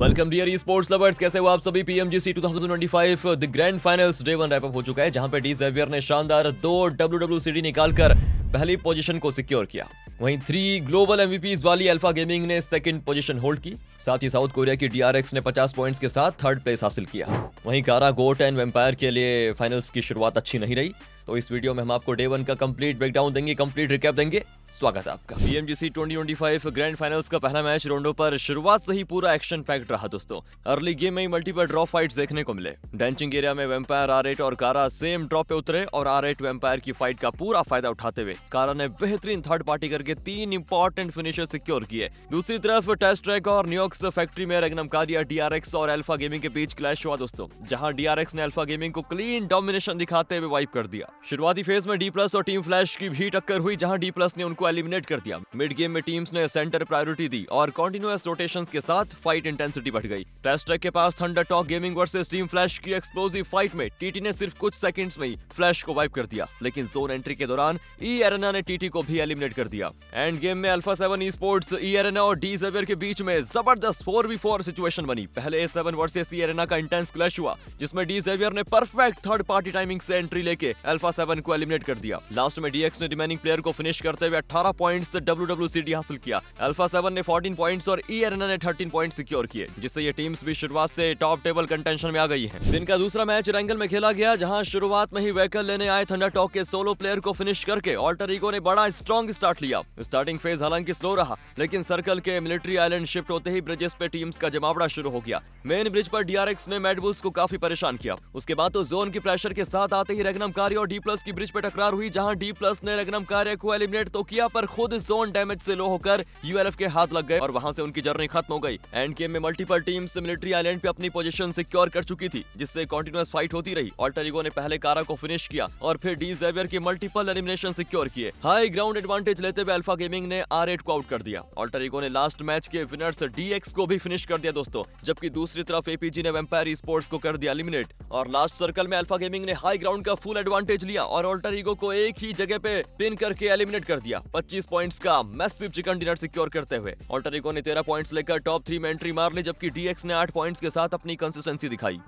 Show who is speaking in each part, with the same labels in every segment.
Speaker 1: Welcome dear esports lovers, कैसे हो आप सभी। PMGC 2025 the grand finals day 1 wrap up हो चुका है, जहां पे डी ज़ेवियर ने शानदार 2 WWCD निकालकर पहली पोजीशन को सिक्योर किया। वहीं 3 ग्लोबल एमवीपीज वाली अल्फा गेमिंग ने सेकंड पोजीशन होल्ड की। साथ ही साउथ कोरिया की DRX ने 50 पॉइंट्स के साथ थर्ड प्लेस हासिल किया। वहीं कारा, गोट एंड वेम्पायर के लिए फाइनल्स की शुरुआत अच्छी नहीं रही, तो इस वीडियो में हम आपको डे 1 का कंप्लीट ब्रेकडाउन देंगे, कंप्लीट रिकैप देंगे। स्वागत है आपका। पीएमजीसी 2025 ग्रैंड फाइनल्स का पहला मैच रोंडो पर शुरुआत से ही पूरा एक्शन पैक्ड रहा दोस्तों। अर्ली गेम में ही मल्टीपल ड्रॉप फाइट्स देखने को मिले। डेंचिंग एरिया में वेम्पायर, R8 और कारा सेम ड्रॉप पे उतरे और R8 वेम्पायर की फाइट का पूरा फायदा उठाते हुए कारा ने बेहतरीन थर्ड पार्टी करके 3 इंपॉर्टेंट फिनिशर सिक्योर किए। दूसरी तरफ टेस्ट ट्रैक और न्यूयॉर्क्स फैक्ट्री में रेगनम कारिया, DRX और अल्फा गेमिंग के बीच क्लैश हुआ दोस्तों, जहां DRX ने अल्फा गेमिंग को क्लीन डोमिनेशन दिखाते हुए वाइप कर दिया। शुरुआती फेज में D+ और टीम फ्लैश की भी टक्कर हुई, जहां D+ ने उनको एलिमिनेट कर दिया। मिड गेम में टीम्स ने सेंटर प्रायोरिटी दी और कंटीन्यूअस रोटेशंस के साथ फाइट इंटेंसिटी बढ़ गई। टेस्ट ट्रैक के पास Thunder Talk Gaming versus Team Flash की एक्सप्लोसिव फाइट में TT ने सिर्फ कुछ सेकंड्स में ही फ्लैश को वाइप कर दिया, लेकिन जोन एंट्री के दौरान ई एरेना ने TT को भी एलिमिनेट कर दिया। एंड गेम में अल्फा 7 ई स्पोर्ट्स, ई एरेना और डी ज़ेवियर के बीच में जबरदस्त 4v4 सिचुएशन बनी। पहले A7 वर्सेस ई एरेना का इंटेंस क्लैश हुआ, जिसमें डी ज़ेवियर ने परफेक्ट थर्ड पार्टी टाइमिंग से एंट्री लेके अल्फा 7 को एलिमिनेट कर दिया। लास्ट में DX ने रिमेनिंग प्लेयर को फिनिश करते हुए 18 पॉइंट्स से WWCD हासिल किया। अल्फा 7 ने 14 पॉइंट्स और ई एरेना ने 13 पॉइंट्स सिक्योर किए, जिससे ये टीम्स भी शुरुआत से टॉप टेबल कंटेंशन में आ गई हैं। दिन का दूसरा मैच रैंगल में खेला गया, जहां शुरुआत में ही व्हीकल लेने आए थंडर टॉक के सोलो प्लेयर को फिनिश करके अल्टर ईगो ने बड़ा स्ट्रॉन्ग स्टार्ट लिया। स्टार्टिंग फेज हालांकि स्लो रहा, लेकिन सर्कल के मिलिट्री आइलैंड शिफ्ट होते ही ब्रिजेस पे टीम्स का जमावड़ा शुरू हो गया। मेन ब्रिज पर DRX ने मैड बुल्स को काफी परेशान किया। उसके बाद तो जोन की प्रेशर के साथ आते ही रेगनम कारिया और D+ की ब्रिज पे टकरार हुई, जहां D+ ने रेगनम कारिया को एलिमिनेट तो किया, पर खुद जोन डैमेज से लो होकर ULF के हाथ लग गए और वहां से उनकी जर्नी खत्म हो गई। एंड गेम में मल्टीपल टीम्स मिलिट्री आइलैंड पे अपनी पोजीशन सिक्योर कर चुकी थी, जिससे कंटीन्यूअस फाइट होती रही। अल्टर ईगो ने पहले कारा को फिनिश किया और फिर डी ज़ेवियर की मल्टीपल एलिमिनेशन सिक्योर किए। हाई ग्राउंड एडवांटेज लेते हुए अल्फा गेमिंग ने R8 को आउट कर दिया। अल्टर ईगो ने लास्ट मैच के विनर्स DX को भी फिनिश कर दिया दोस्तों, जबकि दूसरी तरफ APG ने वेम्पायर ई स्पोर्ट्स को कर दिया एलिमिनेट। और लास्ट सर्कल में अल्फा गेमिंग ने हाई ग्राउंड का फुल एडवांटेज लिया और अल्टर ईगो को एक ही जगह पे पिन करके एलिमिनेट कर दिया। 25 पॉइंट्स का मैसिव चिकन डिनर सिक्योर करते हुए अल्टर ईगो ने 13 पॉइंट्स लेकर टॉप 3 में एंट्री मार ली, जबकि DX ने 8 पॉइंट्स के साथ अपनी कंसिस्टेंसी दिखाई।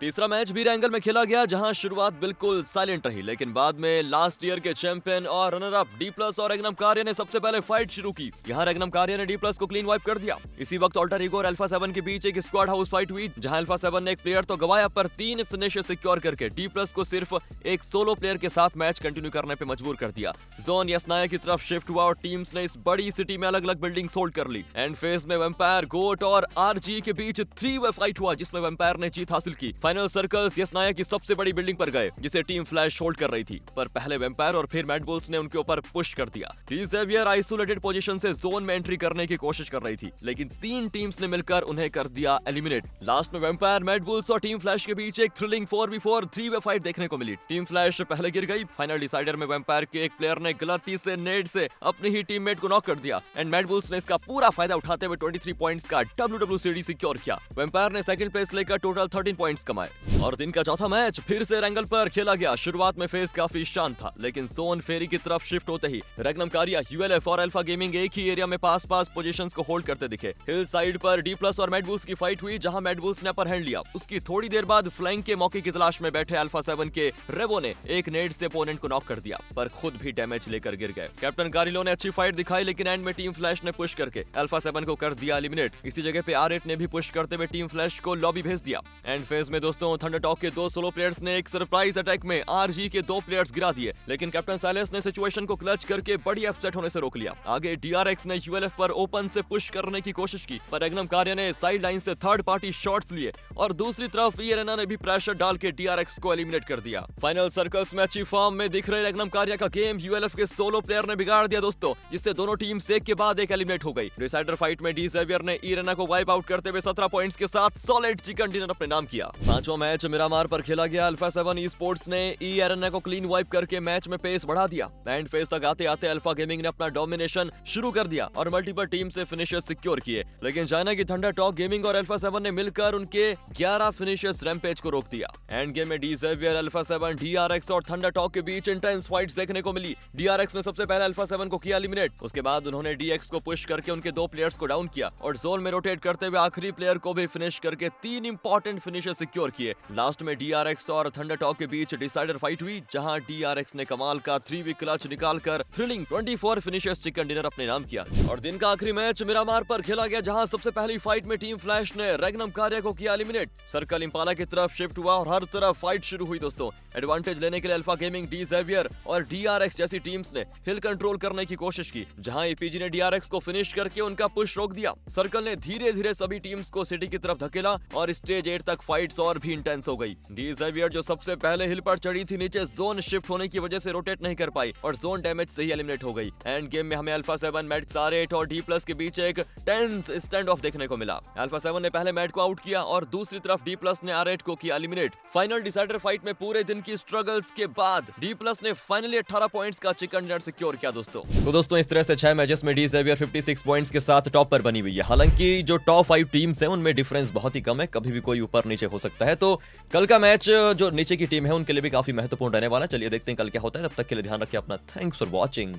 Speaker 1: तीसरा मैच भी रैंगल में खेला गया, जहां शुरुआत बिल्कुल साइलेंट रही, लेकिन बाद में लास्ट ईयर के चैंपियन और रनर अप D+ और रेगनम कारिया ने सबसे पहले फाइट शुरू की। यहां रेगनम कारिया ने D+ को क्लीन वाइप कर दिया। इसी वक्त अल्टर ईगो और अल्फा 7 के बीच एक स्क्वाड हाउस फाइट हुई, जहां अल्फा 7 ने एक प्लेयर तो गवाया, पर 3 फिनिशर सिक्योर करके D+ को सिर्फ एक सोलो प्लेयर के साथ मैच कंटिन्यू करने पे मजबूर कर दिया। जोन यसनाया की तरफ शिफ्ट हुआ और टीम्स ने इस बड़ी सिटी में अलग अलग बिल्डिंग्स होल्ड कर ली। एंड फेज में वेम्पायर, गोट और RG के बीच 3-वे फाइट हुआ, जिसमें वेम्पायर ने जीत हासिल की। फाइनल सर्कल्स यसनाया की सबसे बड़ी बिल्डिंग पर गए, जिसे टीम फ्लैश होल्ड कर रही थी, पर पहले वेम्पायर और फिर मैड बुल्स ने उनके ऊपर पुश कर दिया। डी ज़ेवियर आइसोलेटेड पोजीशन से जोन में एंट्री करने की कोशिश कर रही थी, लेकिन 3 टीम्स ने मिलकर उन्हें कर दिया एलिमिनेट। लास्ट में वेम्पायर, मैड बुल्स और टीम फ्लैश के बीच एक थ्रिलिंग 4v4 3-वे फाइट देखने को मिली। टीम फ्लैश पहले गिर गई। फाइनल डिसाइडर में वेम्पायर के एक प्लेयर ने गलती से नेट से अपनी ही टीममेट को नॉक कर दिया एंड मैड बुल्स ने इसका पूरा फायदा उठाते हुए 23 पॉइंट्स का WWCD सिक्योर किया। वेम्पायर ने सेकंड प्लेस लेकर टोटल 13 पॉइंट्स कमाए। और दिन का चौथा मैच फिर से रैंगल पर खेला गया। शुरुआत में फेज काफी शांत था, लेकिन जोन फेरी की तरफ शिफ्ट होते ही रेगनम कारिया, ULF और अल्फा गेमिंग एक ही एरिया में पास पोजीशंस को होल्ड करते दिखे। हिल साइड पर D+ और मैड बुल्स की फाइट हुई, जहां मैड बुल्स ने अपर हैंड लिया। उसकी थोड़ी देर बाद फ्लैंक के मौके की तलाश में बैठे अल्फा 7 के रेवो ने एक नेट से ओपोनेंट को नॉक कर दिया, पर खुद भी डैमेज लेकर गिर गए। कैप्टन कारिलो ने अच्छी फाइट दिखाई, लेकिन एंड में टीम फ्लैश ने पुश करके अल्फा 7 को कर दिया एलिमिनेट। इसी जगह पे R8 ने भी पुश करते हुए टीम फ्लैश को लॉबी भेज दिया। एंड फेज में दोस्तों थंडर टॉक के 2 सोलो प्लेयर्स ने एक सरप्राइज अटैक में RG के 2 प्लेयर्स गिरा दिए, लेकिन कैप्टन साइलेंस ने सिचुएशन को क्लच करके बड़ी अपसेट होने से रोक लिया। आगे DRX ने ULF पर ओपन से पुश करने की कोशिश की, पर रेगनम कारिया ने साइड लाइन से थर्ड पार्टी शॉट्स लिए और दूसरी तरफ ई एरेना ने भी प्रेशर डाल के DRX को एलिमिनेट कर दिया। फाइनल सर्कल्स में अच्छी फॉर्म में दिख रहे रेगनम कारिया का गेम ULF के सोलो प्लेयर ने बिगाड़ दिया दोस्तों, जिससे दोनों टीम्स एक के बाद एक एलिमिनेट हो गई। डिसाइडर फाइट में डी ज़ेवियर ने ई एरेना को वाइप आउट करते हुए 17 पॉइंट्स के साथ सॉलिड चिकन डिनर अपने नाम किया। पांचवा मैच मिरामार पर खेला गया। अल्फा 7 ई स्पोर्ट्स ने ई एरेना को क्लीन वाइप करके मैच में पेस बढ़ा दिया। एंड फेज तक आते आते अल्फा गेमिंग ने अपना डोमिनेशन शुरू कर दिया और मल्टीपल टीम से फिनिशर्स सिक्योर किए, लेकिन चाइना की थंडर टॉक गेमिंग और अल्फा 7 ने मिलकर उनके 11 फिनिशर्स रैंपेज को रोक दिया। एंड गेम में डी ज़ेवियर, अल्फा 7, डीआरएक्स और थंडर टॉक के बीच इंटेंस फाइट्स देखने को मिली। डीआरएक्स ने सबसे पहले अल्फा 7 को किया एलिमिनेट, उसके बाद उन्होंने डीएक्स को पुश करके उनके 2 प्लेयर्स को डाउन किया और जोन में रोटेट करते हुए आखिरी प्लेयर को भी फिनिश करके 3 इंपॉर्टेंट फिनिशर सिक्योर किए। लास्ट में डीआरएक्स और थंडर टॉक के बीच डिसाइडर फाइट हुई, जहां डीआरएक्स ने कमाल का 3v क्लच निकालकर थ्रिलिंग 24 फिनिशर्स चिकन डिनर अपने नाम किया। और दिन का आखिरी मैच मिरामार पर खेला गया, जहां सबसे पहली फाइट में टीम फ्लैश ने रेगनम कार्य को किया एलिमिनेट। सर्कल इंपाला की तरफ शिफ्ट हुआ और हर तरफ फाइट शुरू हुई दोस्तों। एडवांटेज लेने के लिए अल्फा गेमिंग, डी ज़ेवियर और डीआरएक्स जैसी टीम्स ने हिल कंट्रोल करने की कोशिश की, जहां एपीजी ने डीआरएक्स को फिनिश करके उनका पुश रोक दिया। सर्कल ने धीरे धीरे सभी टीम्स को सिटी की तरफ धकेला और स्टेज 8 तक फाइट्स और भी इंटेंस हो गई। डी ज़ेवियर जो सबसे पहले हिल पर चढ़ी थी, नीचे जोन शिफ्ट होने की वजह से रोटेट नहीं कर पाई और जोन डैमेज से ही एलिमिनेट हो गई। एंड गेम में हमें अल्फा 7, मैट R8 और डी प्लस के बीच एक टेंस स्टैंड ऑफ देखने को मिला। अल्फा 7 ने पहले मैट को आउट किया और दूसरी तरफ डी प्लस ने R8 को किया एलिमिनेट। फाइनल डिसाइडर फाइट में पूरे दिन की स्ट्रगल्स के बाद डी प्लस ने फाइनली 18 पॉइंट्स का चिकन डिनर सिक्योर किया दोस्तों। तो दोस्तों इस तरह से 6 मैचेस में डी ज़ेवियर 56 पॉइंट्स के साथ टॉप पर बनी हुई है। हालांकि जो टॉप 5 टीम्स हैं उनमें डिफरेंस बहुत ही कम है, कभी भी कोई ऊपर नीचे हो सकता है। तो कल का मैच जो नीचे की टीम है उनके लिए भी काफी महत्वपूर्ण रहने वाला है। चलिए देखते हैं कल क्या होता है। तब तक के लिए ध्यान रखिए अपना। Thanks for watching.